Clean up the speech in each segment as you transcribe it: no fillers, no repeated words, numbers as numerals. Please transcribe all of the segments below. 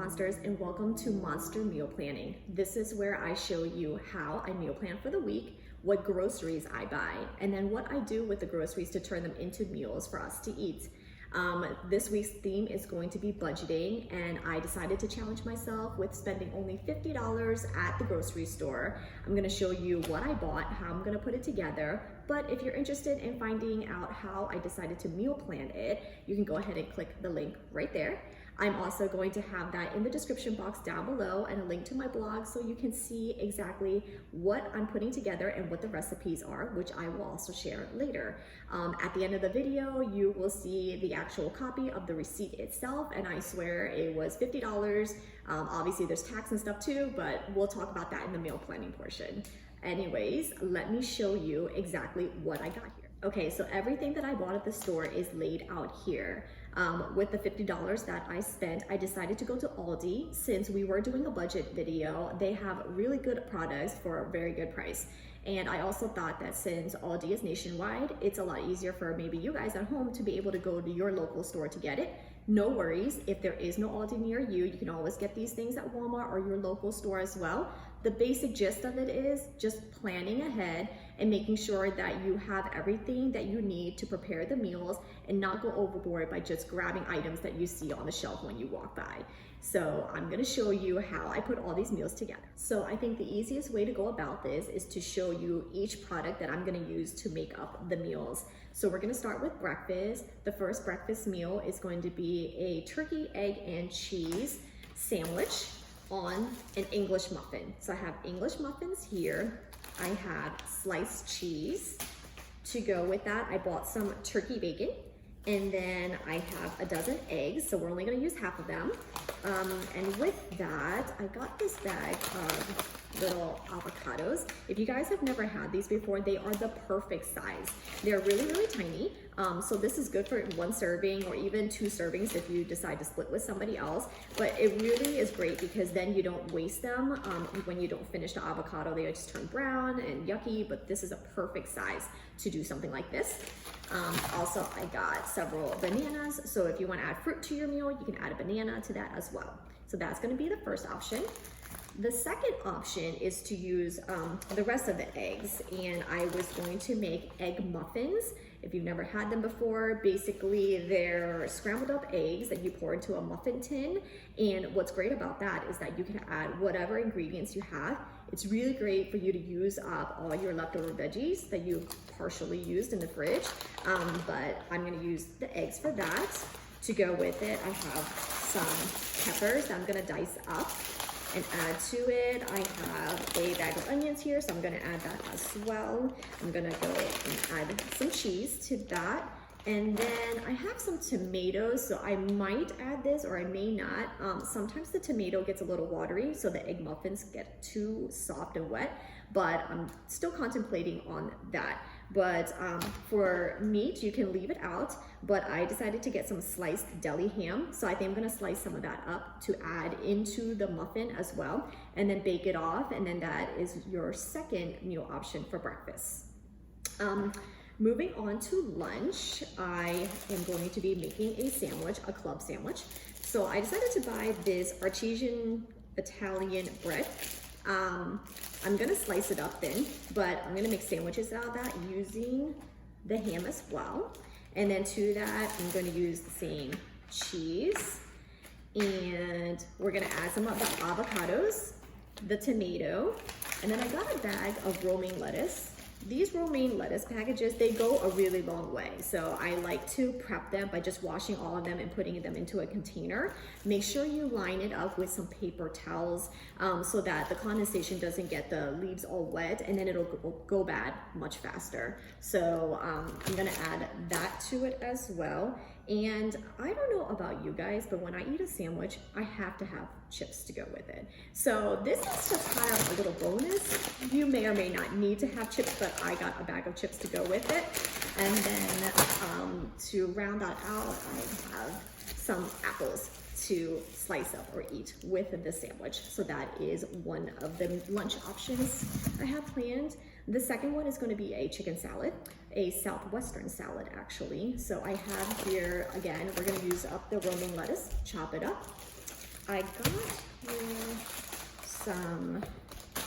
monsters, and welcome to Monster Meal Planning. This is where I show you how I meal plan for the week, what groceries I buy, and then what I do with the groceries to turn them into meals for us to eat. This week's theme is going to be budgeting, and I decided to challenge myself with spending only $50 at the grocery store. I'm going to show you what I bought, how I'm going to put it together, but if you're interested in finding out how I decided to meal plan it, you can go ahead and click the link right there. I'm also going to have that in the description box down below and a link to my blog so you can see exactly what I'm putting together and what the recipes are, which I will also share later. At the end of the video, you will see the actual copy of the receipt itself, and I swear it was $50. Obviously there's tax and stuff too, but we'll talk about that in the meal planning portion. Anyways, let me show you exactly what I got here. Okay, so everything that I bought at the store is laid out here. With the $50 that I spent, I decided to go to Aldi. Since we were doing a budget video, they have really good products for a very good price. And I also thought that since Aldi is nationwide, it's a lot easier for maybe you guys at home to be able to go to your local store to get it. No worries, if there is no Aldi near you, you can always get these things at Walmart or your local store as well. The basic gist of it is just planning ahead and making sure that you have everything that you need to prepare the meals and not go overboard by just grabbing items that you see on the shelf when you walk by. So I'm gonna show you how I put all these meals together. So I think the easiest way to go about this is to show you each product that I'm gonna use to make up the meals. So we're gonna start with breakfast. The first breakfast meal is going to be a turkey, egg, and cheese sandwich on an English muffin. So I have English muffins here. I have sliced cheese. To go with that, I bought some turkey bacon, and then I have a dozen eggs, so we're only gonna use half of them. And with that, I got this bag of little avocados. If you guys have never had these before, they are the perfect size. They're really, really tiny. So this is good for one serving or even two servings if you decide to split with somebody else. But it really is great because then you don't waste them. When you don't finish the avocado, they just turn brown and yucky, but this is a perfect size to do something like this. Also, I got several bananas. So if you want to add fruit to your meal, you can add a banana to that as well. So that's going to be the first option. The second option is to use the rest of the eggs, and I was going to make egg muffins. If you've never had them before, basically they're scrambled up eggs that you pour into a muffin tin, and what's great about that is that you can add whatever ingredients you have. It's really great for you to use up all your leftover veggies that you partially used in the fridge, but I'm gonna use the eggs for that. To go with it, I have some peppers that I'm gonna dice up and add to it. I have a bag of onions here, so I'm gonna add that as well. I'm gonna go and add some cheese to that. And then I have some tomatoes, so I might add this or I may not. Sometimes the tomato gets a little watery, so the egg muffins get too soft and wet, but I'm still contemplating on that. But for meat, you can leave it out, but I decided to get some sliced deli ham. So I think I'm gonna slice some of that up to add into the muffin as well, and then bake it off, and then that is your second meal option for breakfast. Moving on to lunch, I am going to be making a sandwich, a club sandwich. So I decided to buy this artisan Italian bread. I'm gonna slice it up thin, but I'm gonna make sandwiches out of that using the ham as well. And then to that, I'm gonna use the same cheese, and we're gonna add some of the avocados, the tomato, and then I got a bag of romaine lettuce. These romaine lettuce packages, they go a really long way. So I like to prep them by just washing all of them and putting them into a container. Make sure you line it up with some paper towels so that the condensation doesn't get the leaves all wet, and then it'll go bad much faster. So I'm gonna add that to it as well. And I don't know about you guys, but when I eat a sandwich, I have to have chips to go with it. So this is just kind of a little bonus. You may or may not need to have chips, but I got a bag of chips to go with it. And then to round that out, I have some apples to slice up or eat with the sandwich. So that is one of the lunch options I have planned. The second one is going to be a chicken salad, a Southwestern salad actually. So I have here, again, we're going to use up the romaine lettuce, chop it up. I got here some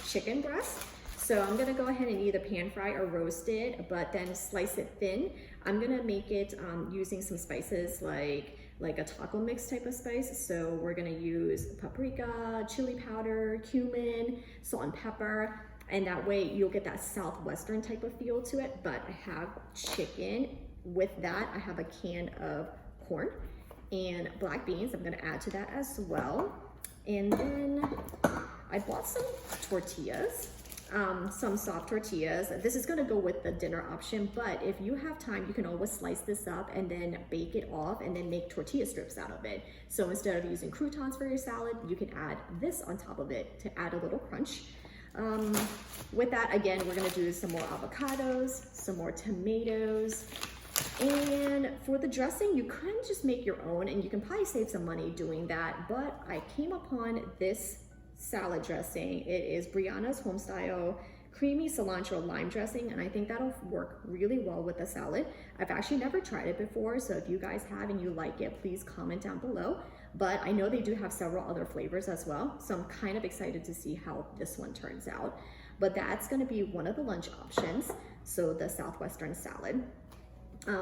chicken breast. So I'm gonna go ahead and either pan fry or roast it, but then slice it thin. I'm gonna make it using some spices like a taco mix type of spice. So we're gonna use paprika, chili powder, cumin, salt and pepper, and that way you'll get that Southwestern type of feel to it. But I have chicken. With that, I have a can of corn and black beans. I'm gonna add to that as well. And then I bought some tortillas. Some soft tortillas. This is gonna go with the dinner option, but if you have time, you can always slice this up and then bake it off and then make tortilla strips out of it. So instead of using croutons for your salad, you can add this on top of it to add a little crunch. With that, again, we're gonna do some more avocados, some more tomatoes, and for the dressing, you can just make your own, and you can probably save some money doing that, but I came upon this salad dressing. It is Brianna's Homestyle Creamy Cilantro Lime Dressing, and I think that'll work really well with the salad. I've actually never tried it before, so if you guys have and you like it, please comment down below. But I know they do have several other flavors as well, so I'm kind of excited to see how this one turns out. But that's gonna be one of the lunch options, so the Southwestern salad.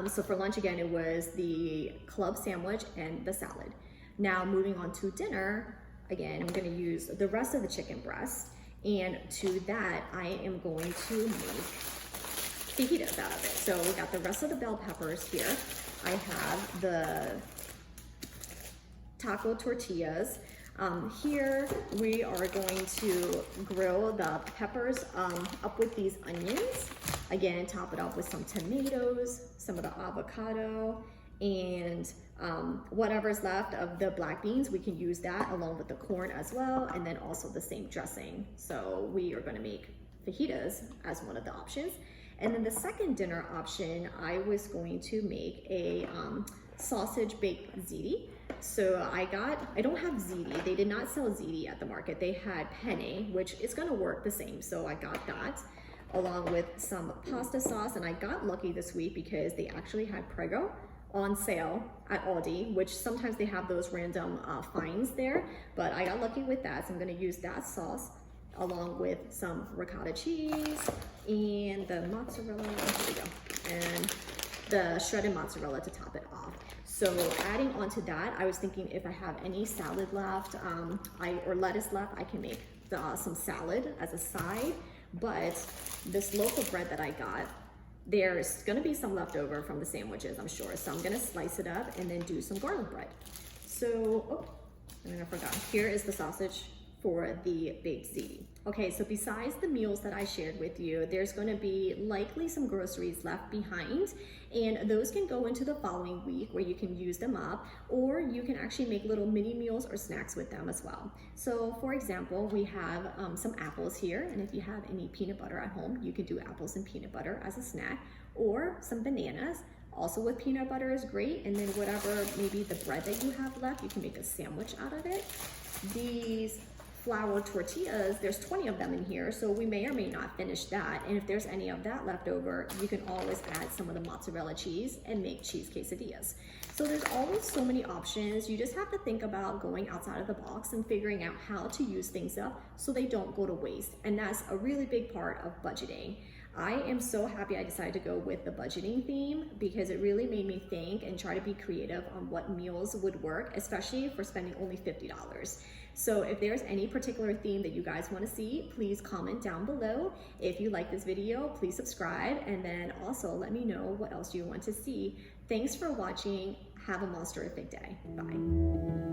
So for lunch, again, it was the club sandwich and the salad. Now moving on to dinner, again, I'm gonna use the rest of the chicken breast, and to that, I am going to make fajitas out of it. So we got the rest of the bell peppers here. I have the taco tortillas. Here we are going to grill the peppers up with these onions. Again, top it up with some tomatoes, some of the avocado, and whatever's left of the black beans, we can use that along with the corn as well, and then also the same dressing. So we are gonna make fajitas as one of the options. And then the second dinner option, I was going to make a sausage baked ziti. So I don't have ziti. They did not sell ziti at the market. They had penne, which is gonna work the same. So I got that along with some pasta sauce, and I got lucky this week because they actually had Prego on sale at Aldi, which sometimes they have those random finds there, but I got lucky with that. So I'm gonna use that sauce along with some ricotta cheese and the mozzarella, here we go, and the shredded mozzarella to top it off. So adding on to that, I was thinking if I have any salad left or lettuce left, I can make some salad as a side, but this loaf of bread that I got, there's gonna be some left over from the sandwiches, I'm sure. So I'm gonna slice it up and then do some garlic bread. So, oh, and then I forgot. Here is the sausage for the baked ziti. Okay, so besides the meals that I shared with you, there's gonna be likely some groceries left behind, and those can go into the following week where you can use them up, or you can actually make little mini meals or snacks with them as well. So for example, we have some apples here, and if you have any peanut butter at home, you can do apples and peanut butter as a snack, or some bananas. Also with peanut butter is great, and then whatever, maybe the bread that you have left, you can make a sandwich out of it. These flour tortillas, there's 20 of them in here, so we may or may not finish that. And if there's any of that left over, you can always add some of the mozzarella cheese and make cheese quesadillas. So there's always so many options. You just have to think about going outside of the box and figuring out how to use things up so they don't go to waste. And that's a really big part of budgeting. I am so happy I decided to go with the budgeting theme because it really made me think and try to be creative on what meals would work, especially for spending only $50. So if there's any particular theme that you guys want to see, please comment down below. If you like this video, please subscribe, and then also let me know what else you want to see. Thanks for watching. Have a monster-ific day. Bye.